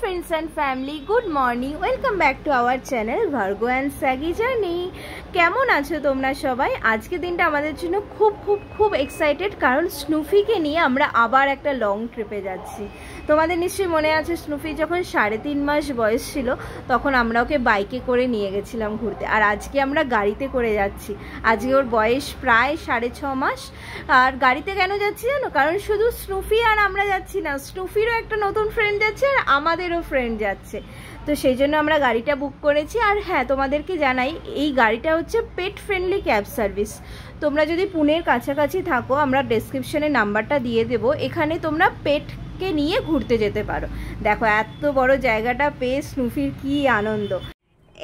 friends and family, good morning. Welcome back to our channel Virgo and Saggy Journey. কেমন আছো তোমরা সবাই? আজকে দিনটা আমাদের জন্য খুব এক্সাইটেড, কারণ স্নুফিকে নিয়ে আমরা আবার একটা লং ট্রিপে যাচ্ছি। তোমাদের নিশ্চয়ই মনে আছে, স্নুফি যখন 3.5 মাস বয়স ছিল তখন আমরা ওকে বাইকে করে নিয়ে গেছিলাম ঘুরতে, আর আজকে আমরা গাড়িতে করে যাচ্ছি। আজকে ওর বয়স প্রায় 6.5 মাস। আর গাড়িতে কেন যাচ্ছি জানো? কারণ শুধু স্নুফি আর আমরা যাচ্ছি না, স্নুফিরও একটা নতুন ফ্রেন্ড যাচ্ছে আর আমাদেরও ফ্রেন্ড যাচ্ছে। তো সেই জন্য আমরা গাড়িটা বুক করেছি। আর হ্যাঁ, তোমাদেরকে জানাই, এই গাড়িটা হচ্ছে পেট ফ্রেন্ডলি ক্যাব সার্ভিস। তোমরা যদি পুনের কাছাকাছি থাকো, আমরা ডেসক্রিপশনে নাম্বারটা দিয়ে দেবো, এখানে তোমরা পেটকে নিয়ে ঘুরতে যেতে পারো। দেখো এত বড় জায়গাটা পেয়ে স্নুফির কি আনন্দ।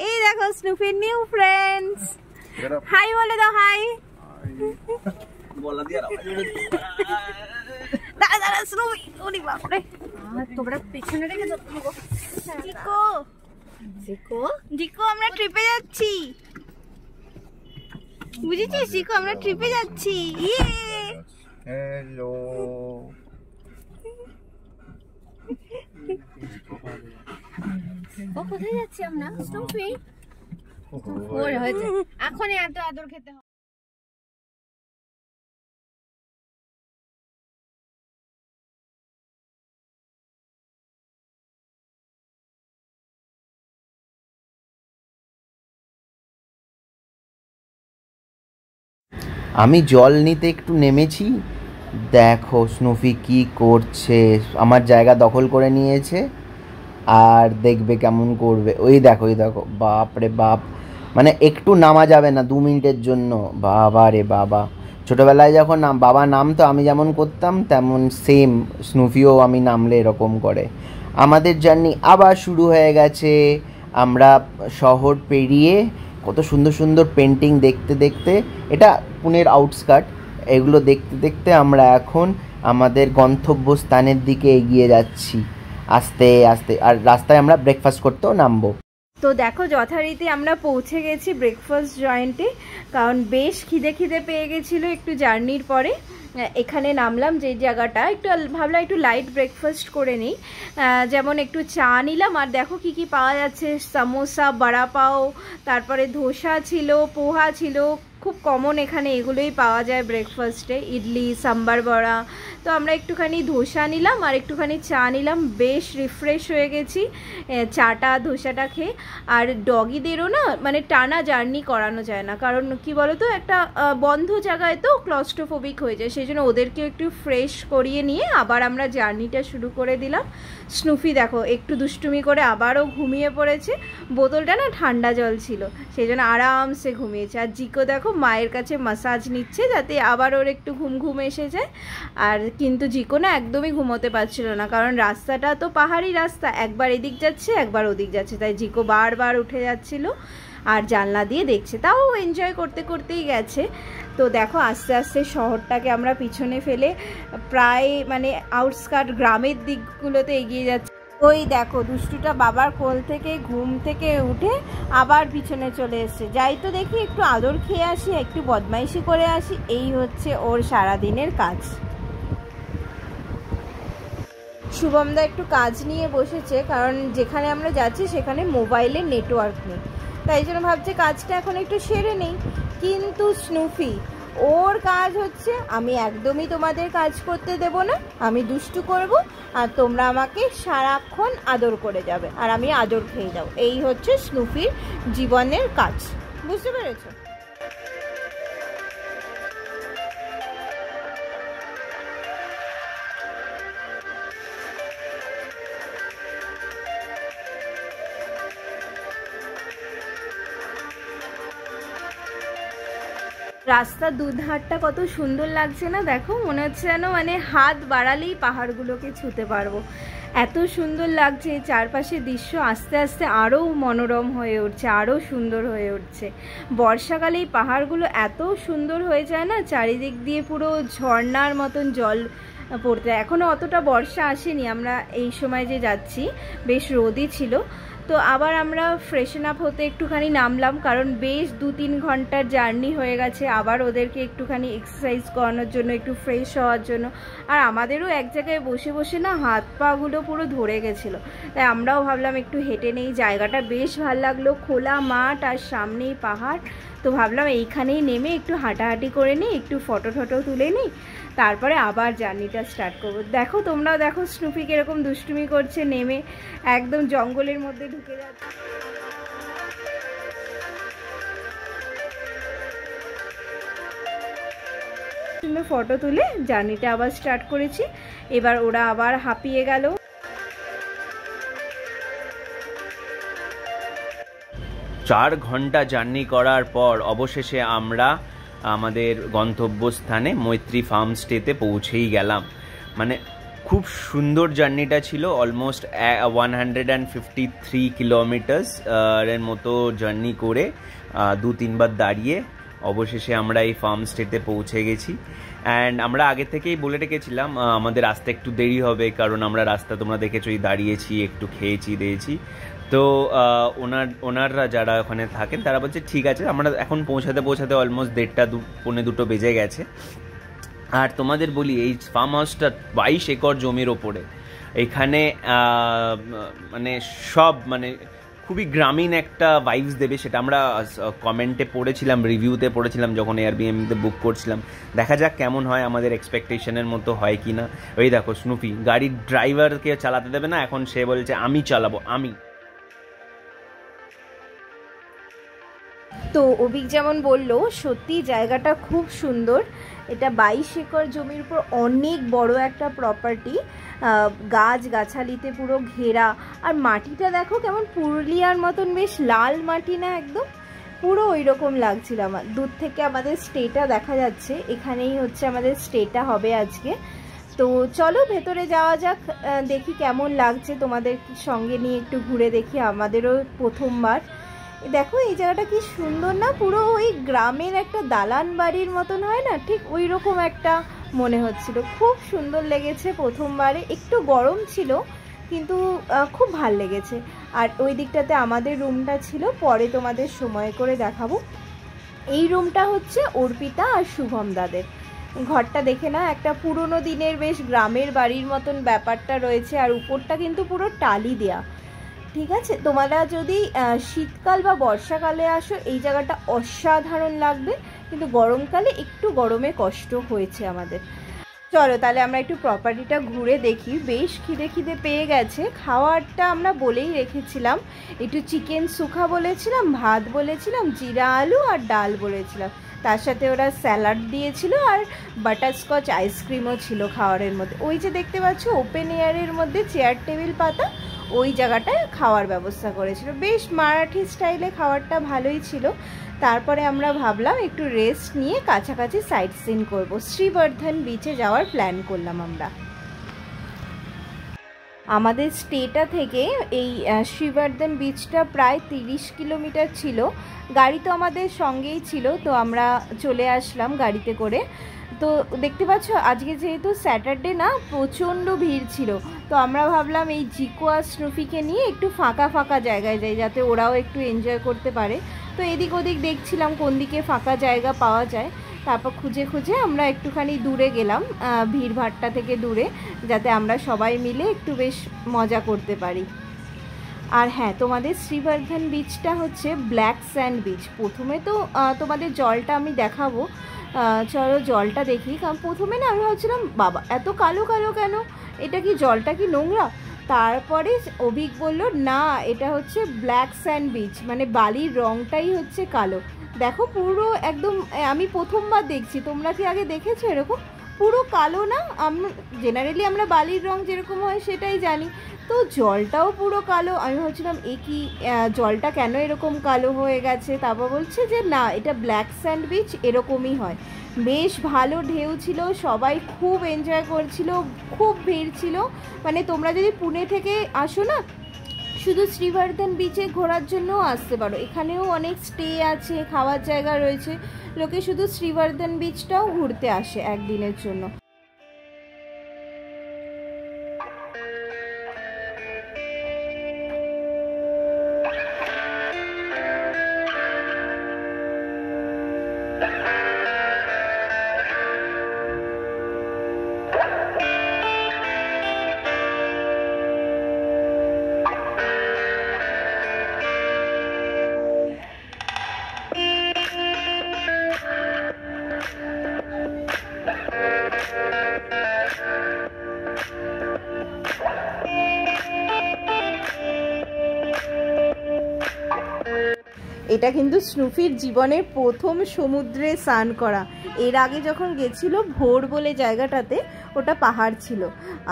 এই দেখো স্নুফির নিউ ফ্রেন্ডস। হাই বলে দাও, হাই বলা দিয়া দাদা স্নুফি। ওরে বাপ রে, তোমরা পেছনে রেখে দাও। জিকো জিকো জিকো, আমরা ট্রিপে যাচ্ছি, বুঝেছিস? জিকো, আমরা ট্রিপে যাচ্ছি। ইয়ে হ্যালো, ও কোথায় যাচ্ছি আমরা? স্নুফি ওর হয়েছে, এখনই এত আদর খেতে হবে। আমি জল নিতে একটু নেমেছি, দেখো স্নুফি কি করছে। আমার জায়গা দখল করে নিয়েছে আর দেখবে কেমন করবে। ওই দেখো বাপ রে বাপ, মানে একটু নামা যাবে না 2 মিনিটের জন্য। বাবা রে বাবা, ছোটোবেলায় যখন বাবা নামতো, আমি যেমন করতাম তেমন সেম স্নুফিও আমি নামলে এরকম করে। আমাদের জার্নি আবার শুরু হয়ে গেছে। আমরা শহর পেরিয়ে কত সুন্দর সুন্দর পেন্টিং দেখতে দেখতে, এটা পুনের আউটস্কার্ট, এগুলো দেখতে দেখতে আমরা এখন আমাদের গন্তব্যস্থানের দিকে এগিয়ে যাচ্ছি আস্তে আস্তে। আর রাস্তায় আমরা ব্রেকফাস্ট করতেও নামবো। তো দেখো যথারীতি আমরা পৌঁছে গেছি ব্রেকফাস্ট জয়েন্টে, কারণ বেশ খিদে পেয়ে গেছিলো একটু জার্নির পরে। এখানে নামলাম যে জায়গাটা, একটু ভাবলাম একটু লাইট ব্রেকফাস্ট করে নিই। যেমন একটু চা নিলাম, আর দেখো কি কি পাওয়া যাচ্ছে, সামোসা, বড়া পাও, তারপরে ধোসা ছিল, পোহা ছিল, খুব কমন এখানে এগুলোই পাওয়া যায় ব্রেকফাস্টে, ইডলি, সাম্বার বড়া। তো আমরা একটুখানি ধোসা নিলাম আর একটুখানি চা নিলাম, বেশ রিফ্রেশ হয়ে গেছি চাটা ধোসাটা খেয়ে। আর ডগিদেরও না মানে টানা জার্নি করানো যায় না, কারণ কি বলো তো, একটা বন্ধ জায়গায় তো ক্লস্ট্রোফোবিক হয়ে যায়, সেই জন্য ওদেরকে একটু ফ্রেশ করিয়ে নিয়ে আবার আমরা জার্নিটা শুরু করে দিলাম। স্নুফি দেখো একটু দুষ্টুমি করে আবারও ঘুমিয়ে পড়েছে, বোতলটা না ঠান্ডা জল ছিল, সেই জন্য আরামসে ঘুমিয়েছে। আর জিকো দেখো মায়ের কাছে মাসাজ নিচ্ছে যাতে আবার ওর একটু ঘুম এসে যায়। আর কিন্তু জিকো না একদমই ঘুমোতে পারছিল না, কারণ রাস্তাটা তো পাহাড়ি রাস্তা, একবার এদিক যাচ্ছে একবার ওদিক যাচ্ছে, তাই জিকো বারবার উঠে যাচ্ছিল আর জানলা দিয়ে দেখছে, তাও এনজয় করতে করতেই গেছে। তো দেখো আস্তে আস্তে শহরটাকে আমরা পিছনে ফেলে প্রায় মানে আউটস্কার্ট গ্রামের দিকগুলোতে এগিয়ে যাচ্ছে। ওই দেখো দুষ্টুটা বাবার কোল থেকে ঘুম থেকে উঠে আবার পিছনে চলে এসছে। যাই তো দেখি একটু আদর খেয়ে আসি, একটু বদমাইশি করে আসি, এই হচ্ছে ওর সারাদিনের কাজ। শুভমদা একটু কাজ নিয়ে বসেছে, কারণ যেখানে আমরা যাচ্ছি সেখানে মোবাইলের নেটওয়ার্ক নেই, তাই জন্য ভাবছে কাজটা এখন একটু সেরে নেই। কিন্তু স্নুফি, ওর কাজ হচ্ছে আমি একদমই তোমাদের কাজ করতে দেব না, আমি দুষ্টু করব আর তোমরা আমাকে সারাক্ষণ আদর করে যাবে আর আমি আদর খেয়ে যাবো। এই হচ্ছে স্নুফির জীবনের কাজ, বুঝতে পেরেছো? রাস্তার দুধারটা কত সুন্দর লাগছে না, দেখো মনে হচ্ছে যেন মানে হাত বাড়ালেই পাহাড়গুলোকে ছুঁতে পারবো, এত সুন্দর লাগছে। চারপাশের দৃশ্য আস্তে আস্তে আরও মনোরম হয়ে উঠছে, আরও সুন্দর হয়ে উঠছে। বর্ষাকালে এই পাহাড়গুলো এত সুন্দর হয়ে যায় না, চারিদিক দিয়ে পুরো ঝর্ণার মতন জল পড়তে। এখনও অতটা বর্ষা আসেনি, আমরা এই সময় যে যাচ্ছি বেশ রোদই ছিল। তো তো আবার আমরা ফ্রেশন আপ হতে একটুখানি নামলাম, কারণ বেশ 2-3 ঘন্টার জার্নি হয়ে গেছে। আবার ওদেরকে একটুখানি এক্সারসাইজ করানোর জন্য, একটু ফ্রেশ হওয়ার জন্য। আর আমাদেরও এক জায়গায় বসে বসে না হাত পাগুলো পুরো ধরে গেছিলো, তাই আমরাও ভাবলাম একটু হেঁটে নেই। জায়গাটা বেশ ভালো লাগলো, খোলা মাঠ আর সামনেই পাহাড়। তো ভাবলাম এইখানেই নেমে একটু হাঁটাহাঁটি করে নিই, একটু ফটো টটো তুলে নিই, তারপরে আবার জার্নিটা স্টার্ট করবো। দেখো তোমরাও দেখো স্নুপি কিরকম দুষ্টুমি করছে, নেমে একদম জঙ্গলের মধ্যে ঢুকে যাচ্ছে। ফটো তুলে জার্নিটা আবার স্টার্ট করেছি। এবার ওরা আবার হাঁপিয়ে গেল। 4 ঘন্টা জার্নি করার পর অবশেষে আমরা আমাদের গন্তব্যস্থানে মৈত্রী ফার্ম স্টেতে পৌঁছেই গেলাম। মানে খুব সুন্দর জার্নিটা ছিল, অলমোস্ট 153 কিলোমিটার্স এর মতো জার্নি করে 2-3 বার দাঁড়িয়ে অবশেষে আমরা এই ফার্ম স্টেতে পৌঁছে গেছি। অ্যান্ড আমরা আগে থেকেই বলে রেখেছিলাম আমাদের আসতে একটু দেরি হবে, কারণ আমরা রাস্তা তোমরা দেখেছোই, দাঁড়িয়েছি, একটু খেয়েছি দিয়েছি। তো ওনাররা যারা ওখানে থাকেন তারা বলছে ঠিক আছে, আমরা এখন পৌঁছাতে অলমোস্ট 1:30-1:45 বেজে গেছে। আর তোমাদের বলি এই ফার্ম হাউসটা 22 একর জমির ওপরে। এখানে মানে সব মানে খুবই গ্রামীণ একটা ভাইবস দেবে, সেটা আমরা কমেন্টে পড়েছিলাম, রিভিউতে পড়েছিলাম যখন এয়ারবিএনবিতে বুক করছিলাম। দেখা যাক কেমন হয়, আমাদের এক্সপেকটেশনের মতো হয় কি না। ওই দেখো স্নুপি গাড়ির ড্রাইভারকে চালাতে দেবে না, এখন সে বলছে আমি চালাবো আমি। তো অভিক যেমন বললো, সত্যি জায়গাটা খুব সুন্দর। এটা 22 একর জমির উপর অনেক বড় একটা প্রপার্টি, গাছ গাছালিতে পুরো ঘেরা। আর মাটিটা দেখো কেমন পুরুলিয়ার মতন, বেশ লাল মাটি না, একদম পুরো ওই রকম লাগছিল আমার। দূর থেকে আমাদের স্টেটা দেখা যাচ্ছে, এখানেই হচ্ছে আমাদের স্টেটা হবে আজকে। তো চলো ভেতরে যাওয়া যাক, দেখি কেমন লাগছে, তোমাদের সঙ্গে নিয়ে একটু ঘুরে দেখি, আমাদেরও প্রথমবার। দেখো এই জায়গাটা কি সুন্দর না, পুরো ওই গ্রামের একটা দালান বাড়ির মতন হয় না, ঠিক ওই রকম একটা মনে হচ্ছিল। খুব সুন্দর লেগেছে প্রথমবারে। একটু গরম ছিল কিন্তু খুব ভাল লেগেছে। আর ওই দিকটাতে আমাদের রুমটা ছিল, পরে তোমাদের সময় করে দেখাবো। এই রুমটা হচ্ছে অর্পিতা আর শুভম দাদের। ঘরটা দেখে না, একটা পুরনো দিনের বেশ গ্রামের বাড়ির মতন ব্যাপারটা রয়েছে। আর উপরটা কিন্তু পুরো টালি দেয়া। ঠিক আছে, তোমরা যদি শীতকাল বা বর্ষাকালে আসো এই জায়গাটা অসাধারণ লাগবে, কিন্তু গরমকালে একটু গরমে কষ্ট হয়েছে আমাদের। চলো তাহলে আমরা একটু প্রপার্টিটা ঘুরে দেখি। বেশ খিদে পেয়ে গেছে। খাওয়ারটা আমরা বলেই রেখেছিলাম, একটু চিকেন সুখা বলেছিলাম, ভাত বলেছিলাম, জিরা আলু আর ডাল বলেছিলাম। তার সাথে ওরা স্যালাড দিয়েছিল আর বাটারস্কচ আইসক্রিমও ছিল খাওয়ারের মধ্যে। ওই যে দেখতে পাচ্ছ ওপেন এয়ারের মধ্যে চেয়ার টেবিল পাতা, ওই জায়গাটায় খাওয়ার ব্যবস্থা করেছিল। বেশ মারাঠি স্টাইলে খাবারটা ভালোই ছিল। তারপরে আমরা ভাবলাম একটু রেস্ট নিয়ে কাছাকাছি সাইট সিন করবো। শ্রীবর্ধন বিচে যাওয়ার প্ল্যান করলাম আমরা। আমাদের স্টেটা থেকে এই শ্রীবর্ধন বিচটা প্রায় 30 কিলোমিটার ছিল। গাড়ি তো আমাদের সঙ্গেই ছিল, তো আমরা চলে আসলাম গাড়িতে করে। তো দেখতে পাচ্ছ আজকে যেহেতু স্যাটারডে না, প্রচণ্ড ভিড় ছিল। তো আমরা ভাবলাম এই জিকো আর স্নুফিকে নিয়ে একটু ফাঁকা ফাঁকা জায়গায় যাই, যাতে ওরাও একটু এনজয় করতে পারে। তো এদিক ওদিক দেখছিলাম কোন দিকে ফাঁকা জায়গা পাওয়া যায়। তারপর খুঁজে খুঁজে আমরা একটুখানি দূরে গেলাম, ভিড়ভাট্টা থেকে দূরে, যাতে আমরা সবাই মিলে একটু বেশ মজা করতে পারি। আর হ্যাঁ, তোমাদের শ্রীবর্ধন বিচটা হচ্ছে ব্ল্যাক স্যান্ড বিচ। প্রথমে তো তোমাদের জলটা আমি দেখাবো, চলো জলটা দেখি। কারণ প্রথমে না আমি ভাবছিলাম বাবা এত কালো কালো কেন, এটা কি জলটা কি নোংরা? তারপরে অভিক বলল না, এটা হচ্ছে ব্ল্যাক স্যান্ড বিচ, মানে বালির রঙটাই হচ্ছে কালো। দেখো পুরো একদম, আমি প্রথমবার দেখছি, তোমরা কি আগে দেখেছো এরকম? পুরো কালো না, জেনারেলি আমরা বালির রং যেরকম হয় সেটাই জানি, তো জলটাও পুরো কালো। আমি ভাবছিলাম এ কি, জলটা কেন এরকম কালো হয়ে গেছে? তারপর বলছে যে না, এটা ব্ল্যাক স্যান্ড বিচ, এরকমই হয়। বেশ ভালো ঢেউ ছিল, সবাই খুব এনজয় করছিল, খুব ভিড় ছিল। মানে তোমরা যদি পুনে থেকে আসো না, শুধু শ্রীবর্ধন বিচে ঘোরার জন্যও আসতে পারো। এখানেও অনেক স্টে আছে, খাওয়ার জায়গা রয়েছে। লোকে শুধু শ্রীবর্ধন বিচটাও ঘুরতে আসে একদিনের জন্য। এটা কিন্তু স্নুফির জীবনের প্রথম সমুদ্রে স্নান করা। এর আগে যখন গেছিল ভোর বলে জায়গাটাতে, ওটা পাহাড় ছিল।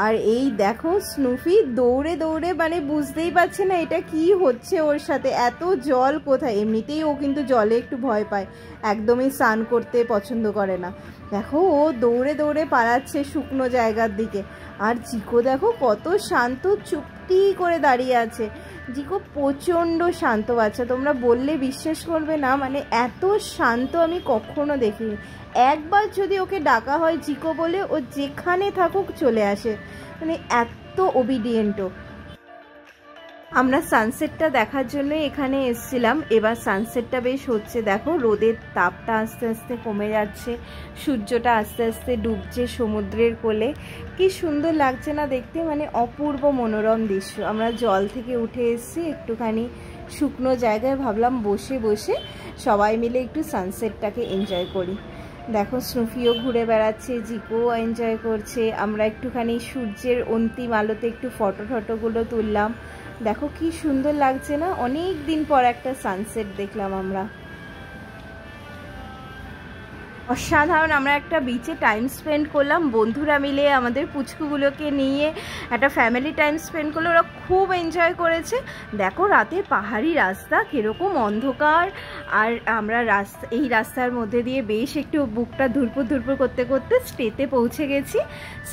আর এই দেখো স্নুফি দৌড়ে দৌড়ে, মানে বুঝতেই পারছে না এটা কি হচ্ছে ওর সাথে, এত জল কোথায়। এমনিতেই ও কিন্তু জলে একটু ভয় পায়, একদমই স্নান করতে পছন্দ করে না। দেখো ও দৌড়ে দৌড়ে পালাচ্ছে শুকনো জায়গার দিকে। আর জিকো দেখো কত শান্ত, চুপটি করে দাঁড়িয়ে আছে। জিকো প্রচণ্ড শান্ত বাচ্চা, তোমরা বললে বিশ্বাস করবে না, মানে এত শান্ত আমি কখনো দেখিনি। একবার যদি ওকে ডাকা হয় জিকো বলে, ও যেখানে থাকুক চলে আসে, মানে এত ওবিডিয়েন্টও। আমরা সানসেটটা দেখার জন্য এখানে এসেছিলাম। এবার সানসেটটা বেশ হচ্ছে, দেখো রোদের তাপটা আস্তে আস্তে কমে যাচ্ছে, সূর্যটা আস্তে আস্তে ডুবছে সমুদ্রের কোলে। কি সুন্দর লাগছে না দেখতে, মানে অপূর্ব মনোরম দৃশ্য। আমরা জল থেকে উঠে এসেছি একটুখানি শুকনো জায়গায়, ভাবলাম বসে বসে সবাই মিলে একটু সানসেটটাকে এনজয় করি। দেখো স্নুফিও ঘুরে বেড়াচ্ছে, জিকোও এনজয় করছে। আমরা একটুখানি সূর্যের অন্তিম আলোতে একটু ফটোগুলো তুললাম। দেখো কি সুন্দর লাগছে না, অনেক দিন পর একটা সানসেট দেখলাম আমরা। অসাধারণ। আমরা একটা বিচে টাইম স্পেন্ড করলাম বন্ধুরা মিলে, আমাদের পুচকুগুলোকে নিয়ে একটা ফ্যামিলি টাইম স্পেন্ড করলো, ওরা খুব এনজয় করেছে। দেখো রাতের পাহাড়ি রাস্তা কীরকম অন্ধকার, আর আমরা এই রাস্তার মধ্যে দিয়ে বেশ একটু বুকটা ধুরপুর করতে করতে স্টেতে পৌঁছে গেছি।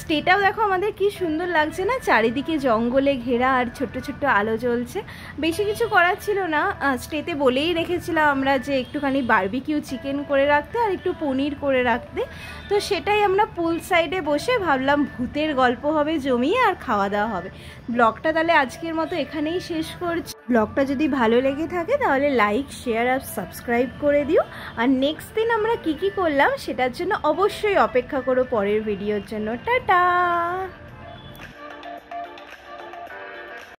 স্টেটাও দেখো আমাদের কি সুন্দর লাগছে না, চারিদিকে জঙ্গলে ঘেরা আর ছোট্ট ছোট্ট আলো জ্বলছে। বেশি কিছু করার ছিল না, স্টেতে বলেই রেখেছিলাম আমরা যে একটুখানি বারবিকিউ চিকেন করে রাখতে আর একটু পনির করে রাখতে। তো সেটাই আমরা পুল সাইডে বসে ভাবলাম ভূতের গল্প হবে জমিয়ে, আর খাওয়া দাওয়া হবে। ব্লগটা তাহলে আজকের মতো এখানেই শেষ করছি। ব্লগটা যদি ভালো লেগে থাকে তাহলে লাইক, শেয়ার আর সাবস্ক্রাইব করে দিও। আর নেক্সট দিন আমরা কি করলাম সেটার জন্য অবশ্যই অপেক্ষা করো পরের ভিডিওর জন্য। টাটা।